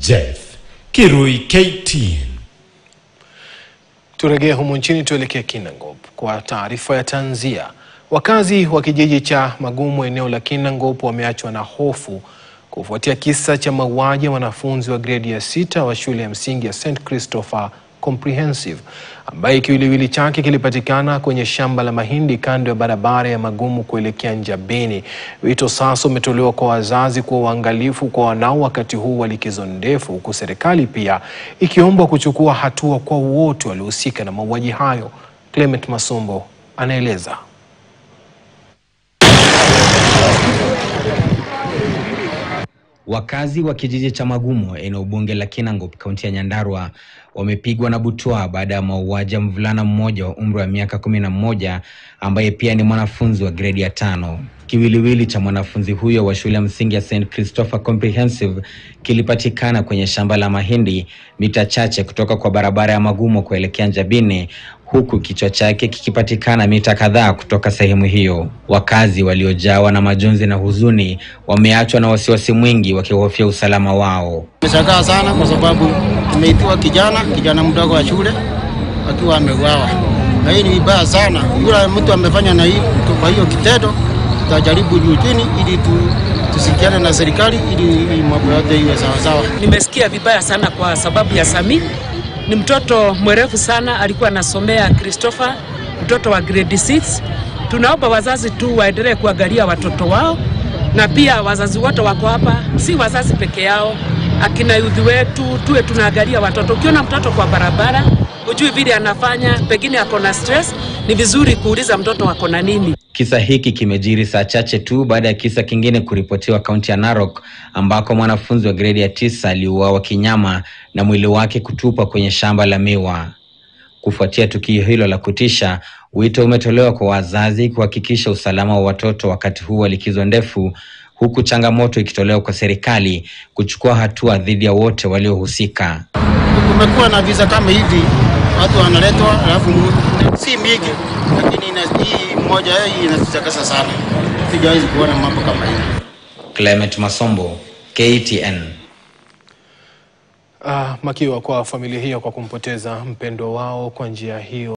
Jeff Kirui, KTN. Turejee humu nchini, tuelekee Kinangop kwa taarifa ya tanzia. Wakazi wa kijiji cha Magumo eneo la Kinangop wameachwa na hofu kufuatia kisa cha mauaji ya wanafunzi wa gredi ya 6 wa shule ya msingi ya St. Christopher Comprehensive ambaye kiwiliwili chake kilipatikana kwenye shamba la mahindi kando ya barabara ya Magumo kuelekea Njabini. Wito sasa umetolewa kwa wazazi kuwa waangalifu kwa wanao wakati huu wa likizo ndefu, huku serikali pia ikiombwa kuchukua hatua kwa wote waliohusika na mauaji hayo. Clement Masombo anaeleza. Wakazi wa kijiji cha Magumo eneo bunge la Kinangop kaunti ya Nyandarua wamepigwa na butwaa baada ya mauaji ya mvulana mmoja wa umri wa miaka 11 ambaye pia ni mwanafunzi wa gredi ya 5. Kiwiliwili cha mwanafunzi huyo wa shule ya msingi ya St. Christopher Comprehensive kilipatikana kwenye shamba la mahindi mita chache kutoka kwa barabara ya Magumo kuelekea Njabini, huku kichwa chake kikipatikana mita kadhaa kutoka sehemu hiyo. Wakazi waliojawa na majonzi na huzuni wameachwa na wasiwasi mwingi wakihofia usalama wao. Nimeshangaa sana kwa sababu tumeitiwa kijana mdogo wa shule akiwa ameuawa. Na hii ni vibaya sana. Yule mtu amefanya na hii kwa hiyo kitendo, tutajaribu juu chini ili tusikiane na serikali ili mambo yote iwe sawa sawa. Nimesikia vibaya sana kwa sababu ya Sami. Ni mtoto mwerevu sana, alikuwa anasomea Christopher, mtoto wa grade 6. Tunaomba wazazi tu waendelee kuangalia watoto wao, na pia wazazi wote wako hapa, si wazazi peke yao, akina youth wetu tuwe tunaangalia watoto. Ukiona mtoto kwa barabara, ujui vile anafanya, pengine ako na stress, ni vizuri kuuliza mtoto wako na nini. Kisa hiki kimejiri saa chache tu baada ya kisa kingine kuripotiwa kaunti ya Narok ambako mwanafunzi wa gredi ya 9 aliuawa kinyama na mwili wake kutupwa kwenye shamba la miwa. Kufuatia tukio hilo la kutisha, wito umetolewa kwa wazazi kuhakikisha usalama wa watoto wakati huu wa likizo ndefu, huku changamoto ikitolewa kwa serikali kuchukua hatua dhidi ya wote waliohusika. Kumekuwa na visa kama hivi, watu wanaletwa alafu si mingi, lakini hii moja hii inasitakasa sana. Sijawahi kuona mambo kama hivi. Clement Masombo, KTN. Makiwa kwa familia hiyo kwa kumpoteza mpendwa wao kwa njia hiyo.